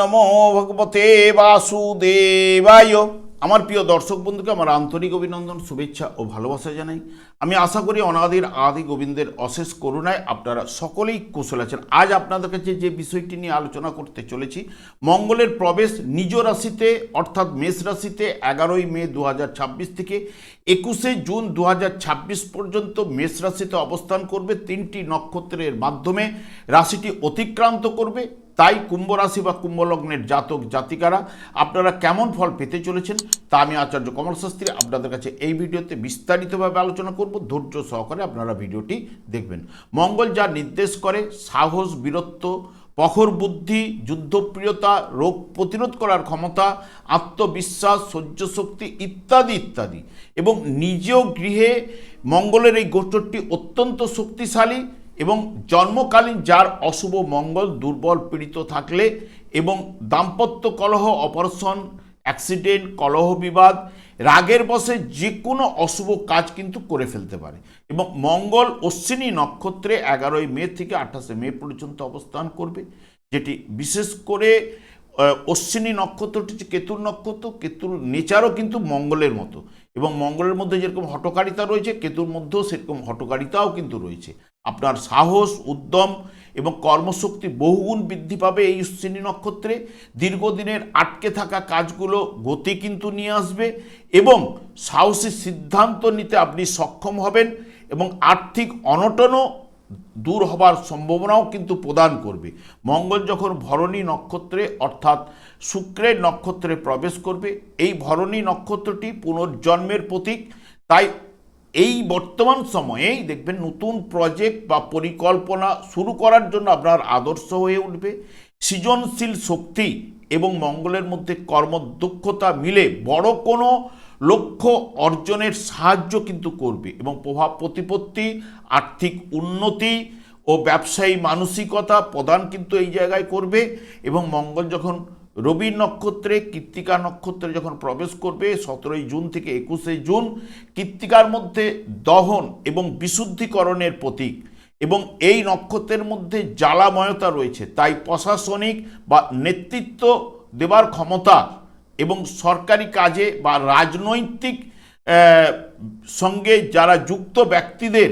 নমো ভগবতে বাসুদেবায়। আমার প্রিয় দর্শক বন্ধুকে আমার আন্তরিক অভিনন্দন, শুভেচ্ছা ও ভালোবাসা জানাই। আমি আশা করি অনাদির আদি গোবিন্দের অশেষ করুণায় আপনারা সকলেই কুশল আছেন। আজ আপনাদের কাছে যে বিষয়টি নিয়ে আলোচনা করতে চলেছি, মঙ্গলের প্রবেশ নিজ রাশিতে অর্থাৎ মেষ রাশিতে 11ই মে 2026 থেকে 21শে জুন 2026 পর্যন্ত মেষ রাশিতে অবস্থান করবে। 3টি নক্ষত্রের মাধ্যমে রাশিটি অতিক্রান্ত করবে। তাই কুম্ভ রাশি বা কুম্ভ লগ্নের জাতক জাতিকারা আপনারা কেমন ফল পেতে চলেছেন তা আমি আচার্য কমল শাস্ত্রী আপনাদের কাছে এই ভিডিওতে বিস্তারিতভাবে আলোচনা করব। ধৈর্য সহকারে আপনারা ভিডিওটি দেখবেন। মঙ্গল যা নির্দেশ করে সাহস, বীরত্ব, প্রখর বুদ্ধি, যুদ্ধপ্রিয়তা, রোগ প্রতিরোধ করার ক্ষমতা, আত্মবিশ্বাস, সহ্য শক্তি ইত্যাদি ইত্যাদি, এবং নিজ গৃহে মঙ্গলের এই গোচরটি অত্যন্ত শক্তিশালী এবং জন্মকালীন যার অশুভ মঙ্গল দুর্বল পীড়িত থাকলে এবং দাম্পত্য কলহ, অপারেশন, অ্যাক্সিডেন্ট, কলহ বিবাদ, রাগের বশে যে কোনো অশুভ কাজ কিন্তু করে ফেলতে পারে। এবং মঙ্গল অশ্বিনী নক্ষত্রে 11ই মে থেকে 28শে মে পর্যন্ত অবস্থান করবে, যেটি বিশেষ করে অশ্বিনী নক্ষত্রটি হচ্ছে কেতুর নক্ষত্র। কেতুর নেচারও কিন্তু মঙ্গলের মতো, এবং মঙ্গলের মধ্যে যেরকম হঠকারিতা রয়েছে কেতুর মধ্যেও সেরকম হঠকারিতাও কিন্তু রয়েছে। আপনার সাহস, উদ্যম এবং কর্মশক্তি বহুগুণ বৃদ্ধি পাবে এই অশ্বিনী নক্ষত্রে। দীর্ঘদিনের আটকে থাকা কাজগুলো গতি কিন্তু নিয়ে আসবে এবং সাহসী সিদ্ধান্ত নিতে আপনি সক্ষম হবেন, এবং আর্থিক অনটনও দূর হবার সম্ভাবনাও কিন্তু প্রদান করবে। মঙ্গল যখন ভরণী নক্ষত্রে অর্থাৎ শুক্রের নক্ষত্রে প্রবেশ করবে, এই ভরণী নক্ষত্রটি পুনর্জন্মের প্রতীক। তাই এই বর্তমান সময়েই দেখবেন নতুন প্রজেক্ট বা পরিকল্পনা শুরু করার জন্য আপনার আদর্শ হয়ে উঠবে। সৃজনশীল শক্তি এবং মঙ্গলের মধ্যে কর্মদক্ষতা মিলে বড় কোনো লক্ষ্য অর্জনের সাহায্য কিন্তু করবে, এবং প্রভাব প্রতিপত্তি, আর্থিক উন্নতি ও ব্যবসায়ী মানসিকতা প্রদান কিন্তু এই জায়গায় করবে। এবং মঙ্গল যখন রবি নক্ষত্রে কৃত্তিকা নক্ষত্রে যখন প্রবেশ করবে 17ই জুন থেকে 21শে জুন, কৃত্তিকার মধ্যে দহন এবং বিশুদ্ধিকরণের প্রতীক, এবং এই নক্ষত্রের মধ্যে জ্বালাময়তা রয়েছে। তাই প্রশাসনিক বা নেতৃত্ব দেবার ক্ষমতা এবং সরকারি কাজে বা রাজনৈতিক সঙ্গে যারা যুক্ত ব্যক্তিদের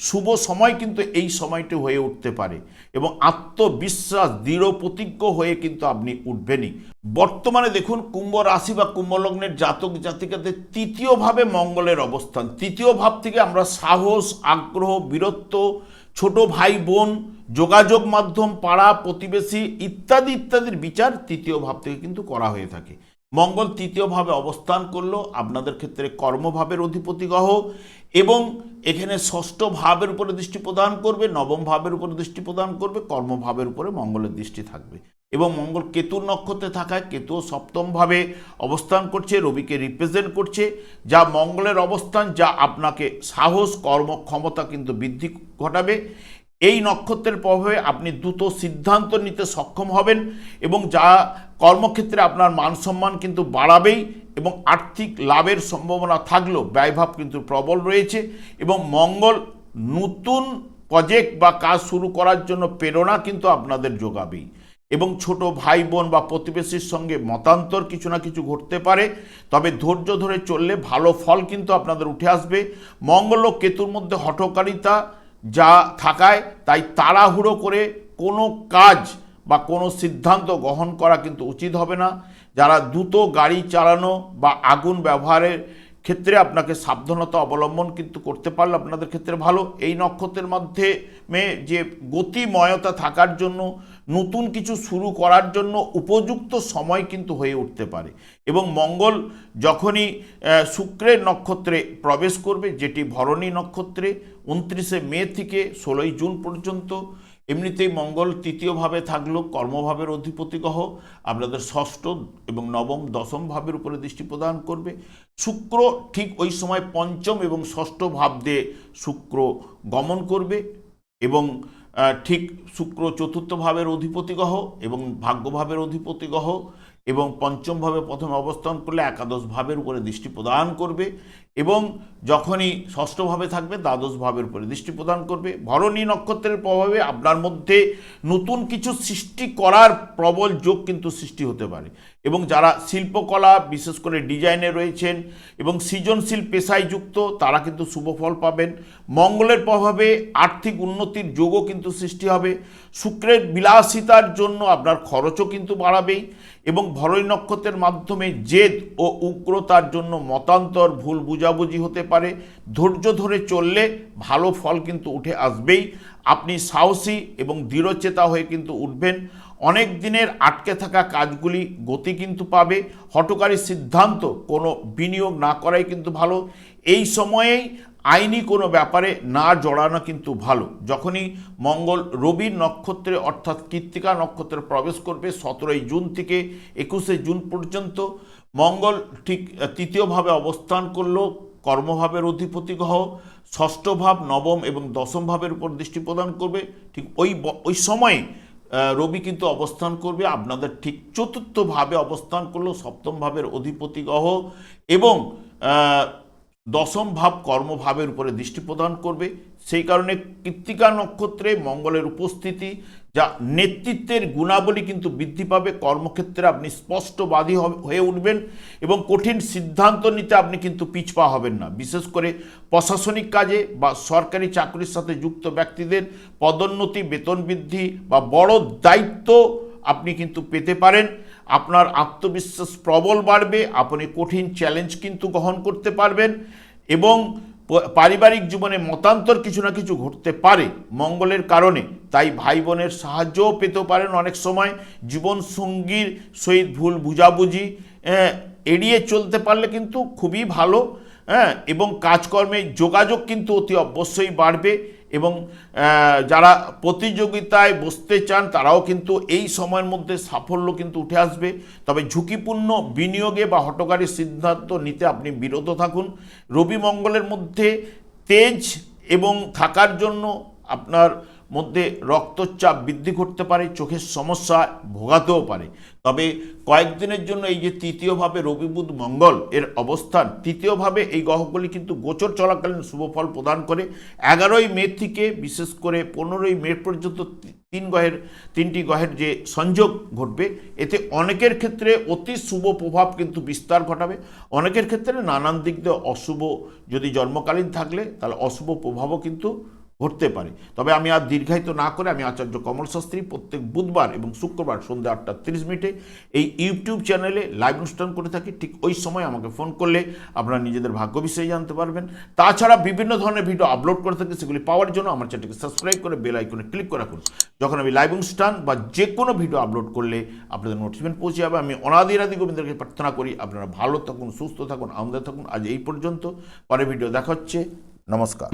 শুভ সময় কিন্তু এই সময়টি হয়ে উঠতে পারে, এবং আত্মবিশ্বাস দৃঢ় প্রতিজ্ঞ হয়ে কিন্তু আপনি উঠবেনই। বর্তমানে দেখুন কুম্ভ রাশি বা কুম্ভ লগ্নের জাতক জাতিকাদের তৃতীয়ভাবে মঙ্গলের অবস্থান। তৃতীয় ভাব থেকে আমরা সাহস, আগ্রহ, বীরত্ব, ছোট ভাই বোন, যোগাযোগ মাধ্যম, পাড়া প্রতিবেশী ইত্যাদি ইত্যাদির বিচার তৃতীয় ভাব থেকে কিন্তু করা হয়ে থাকে। মঙ্গল তৃতীয়ভাবে অবস্থান করলো আপনাদের ক্ষেত্রে কর্মভাবের অধিপতি গ্রহ, এবং এখানে ষষ্ঠ ভাবের উপরে দৃষ্টি প্রদান করবে, নবম ভাবের উপরে দৃষ্টি প্রদান করবে, কর্মভাবের উপরে মঙ্গলের দৃষ্টি থাকবে। এবং মঙ্গল কেতুর নক্ষত্রে থাকায় কেতু সপ্তমভাবে অবস্থান করছে, রবিকে রিপ্রেজেন্ট করছে, যা মঙ্গলের অবস্থান যা আপনাকে সাহস, কর্মক্ষমতা কিন্তু বৃদ্ধি ঘটাবে। এই নক্ষত্রের প্রভাবে আপনি দ্রুত সিদ্ধান্ত নিতে সক্ষম হবেন, এবং যা কর্মক্ষেত্রে আপনার মান সম্মান কিন্তু বাড়াবেই, এবং আর্থিক লাভের সম্ভাবনা থাকলেও ব্যয়ভাব কিন্তু প্রবল রয়েছে। এবং মঙ্গল নতুন প্রজেক্ট বা কাজ শুরু করার জন্য প্রেরণা কিন্তু আপনাদের যোগাবেই, এবং ছোট ভাই বোন বা প্রতিবেশীর সঙ্গে মতান্তর কিছু না কিছু ঘটতে পারে, তবে ধৈর্য ধরে চললে ভালো ফল কিন্তু আপনাদের উঠে আসবে। মঙ্গল ও কেতুর মধ্যে হঠকারিতা যা থাকায় তাই তাড়াহুড়ো করে কোনো কাজ বা কোনো সিদ্ধান্ত গ্রহণ করা কিন্তু উচিত হবে না। যারা দ্রুত গাড়ি চালানো বা আগুন ব্যবহারের ক্ষেত্রে আপনাকে সাবধানতা অবলম্বন কিন্তু করতে পারলে আপনাদের ক্ষেত্রে ভালো। এই নক্ষত্রের মাধ্যমে যে গতিময়তা থাকার জন্য নতুন কিছু শুরু করার জন্য উপযুক্ত সময় কিন্তু হয়ে উঠতে পারে। এবং মঙ্গল যখনই শুক্রের নক্ষত্রে প্রবেশ করবে, যেটি ভরণী নক্ষত্রে 29শে মে থেকে 16ই জুন পর্যন্ত, এমনিতেই মঙ্গল তৃতীয়ভাবে থাকলেও কর্মভাবের অধিপতি গ্রহ আপনাদের ষষ্ঠ এবং নবম, দশম ভাবের উপরে দৃষ্টি প্রদান করবে। শুক্র ঠিক ওই সময় পঞ্চম এবং ষষ্ঠ ভাব দিয়ে শুক্র গমন করবে, এবং ঠিক শুক্র চতুর্থ ভাবের অধিপতি গ্রহ এবং ভাগ্যভাবের অধিপতি গ্রহ, এবং পঞ্চম ভাবে প্রথমে অবস্থান করলে একাদশ ভাবের উপরে দৃষ্টি প্রদান করবে এবং যখনই ষষ্ঠ ভাবে থাকবে দ্বাদশ ভাবের উপরে দৃষ্টি প্রদান করবে। ভরণী নক্ষত্রের প্রভাবে আপনার মধ্যে নতুন কিছু সৃষ্টি করার প্রবল যোগ কিন্তু সৃষ্টি হতে পারে এবং যারা শিল্পকলা বিশেষ করে ডিজাইনে রয়েছেন এবং সৃজনশীল পেশায় যুক্ত তারা কিন্তু শুভ ফল পাবেন। মঙ্গলের প্রভাবে আর্থিক উন্নতির যোগও কিন্তু সৃষ্টি হবে। শুক্রের বিলাসিতার জন্য আপনার খরচও কিন্তু বাড়াবেই এবং ভরণী নক্ষত্রের মাধ্যমে জেদ ও উগ্রতার জন্য মতান্তর ভুল বুঝাবুঝি হতে পারে। ধৈর্য ধরে চললে ভালো ফল কিন্তু উঠে আসবেই। আপনি সাহসী এবং দৃঢ়চেতা হয়ে কিন্তু উঠবেন। অনেক দিনের আটকে থাকা কাজগুলি গতি কিন্তু পাবে। হঠকারী সিদ্ধান্ত কোনো বিনিয়োগ না করাই কিন্তু ভালো। এই সময়েই আইনি কোনো ব্যাপারে না জড়ানো কিন্তু ভালো। যখনই মঙ্গল রবির নক্ষত্রে অর্থাৎ কৃত্তিকা নক্ষত্রে প্রবেশ করবে 17 জুন থেকে 21 জুন পর্যন্ত, মঙ্গল ঠিক তৃতীয়ভাবে অবস্থান করলেও কর্মভাবের অধিপতি গ্রহ ষষ্ঠ ভাব, নবম এবং দশম ভাবের উপর দৃষ্টি প্রদান করবে। ঠিক ওই সময়ে রবি কিন্তু অবস্থান করবে আপনাদের ঠিক চতুর্থ ভাবে অবস্থান করলো সপ্তম ভাবের অধিপতি গ্রহ এবং দশম ভাব কর্মভাবের উপরে দৃষ্টি প্রদান করবে। সেই কারণে কৃত্তিকা নক্ষত্রে মঙ্গলের উপস্থিতি যা নেতৃত্বের গুণাবলী কিন্তু বৃদ্ধি পাবে। কর্মক্ষেত্রে আপনি স্পষ্টবাদী হয়ে উঠবেন এবং কঠিন সিদ্ধান্ত নিতে আপনি কিন্তু পিছপা হবেন না। বিশেষ করে প্রশাসনিক কাজে বা সরকারি চাকরির সাথে যুক্ত ব্যক্তিদের পদোন্নতি, বেতন বৃদ্ধি বা বড় দায়িত্ব আপনি কিন্তু পেতে পারেন। আপনার আত্মবিশ্বাস প্রবল বাড়বে, আপনি কঠিন চ্যালেঞ্জ কিন্তু গ্রহণ করতে পারবেন এবং পারিবারিক জীবনে মতান্তর কিছু না কিছু ঘটতে পারে মঙ্গলের কারণে। তাই ভাই বোনের সাহায্যও পেতে পারেন। অনেক সময় জীবন সঙ্গীর সহিত ভুল বুঝাবুঝি এড়িয়ে চলতে পারলে কিন্তু খুবই ভালো। এবং কাজকর্মে যোগাযোগ কিন্তু অতি অবশ্যই বাড়বে এবং যারা প্রতিযোগিতায় বসতে চান তারাও কিন্তু এই সময়ের মধ্যে সাফল্য কিন্তু উঠে আসবে। তবে ঝুঁকিপূর্ণ বিনিয়োগে বা হঠকারী সিদ্ধান্ত নিতে আপনি বিরত থাকুন। রবি মঙ্গলের মধ্যে তেজ এবং থাকার জন্য আপনার মধ্যে রক্তচাপ বৃদ্ধি করতে পারে, চোখের সমস্যা ভোগাতেও পারে। তবে কয়েকদিনের জন্য এই যে তৃতীয়ভাবে রবি বুধ মঙ্গল এর অবস্থান, তৃতীয়ভাবে এই গ্রহগুলি কিন্তু গোচর চলাকালীন শুভ ফল প্রদান করে। 11ই মে থেকে বিশেষ করে 15ই মে পর্যন্ত তিনটি গ্রহের যে সংযোগ ঘটবে এতে অনেকের ক্ষেত্রে অতি শুভ প্রভাব কিন্তু বিস্তার ঘটাবে। অনেকের ক্ষেত্রে নানান দিক দিয়ে অশুভ, যদি জন্মকালীন থাকলে তাহলে অশুভ প্রভাবও কিন্তু ঘটতে পারে। তবে আমি আর দীর্ঘায়িত না করে আমি আচার্য কমল শাস্ত্রী প্রত্যেক বুধবার এবং শুক্রবার সন্ধ্যা 8:30 এই ইউটিউব চ্যানেলে লাইভ অনুষ্ঠান করে থাকি। ঠিক ওই সময় আমাকে ফোন করলে আপনারা নিজেদের ভাগ্য বিষয়ে জানতে পারবেন। তাছাড়া বিভিন্ন ধরনের ভিডিও আপলোড করে থাকি, সেগুলি পাওয়ার জন্য আমার চ্যানেলটিকে সাবস্ক্রাইব করে বেল আইকনে ক্লিক করে রাখুন। যখন আমি লাইভ অনুষ্ঠান বা যে কোনো ভিডিও আপলোড করলে আপনাদের নোটিফিকেশন পৌঁছে যাবে। আমি অনাদি গোবিন্দেরকে প্রার্থনা করি আপনারা ভালো থাকুন, সুস্থ থাকুন, আনন্দে থাকুন। আজ এই পর্যন্ত, পরে ভিডিও দেখা হচ্ছে। নমস্কার।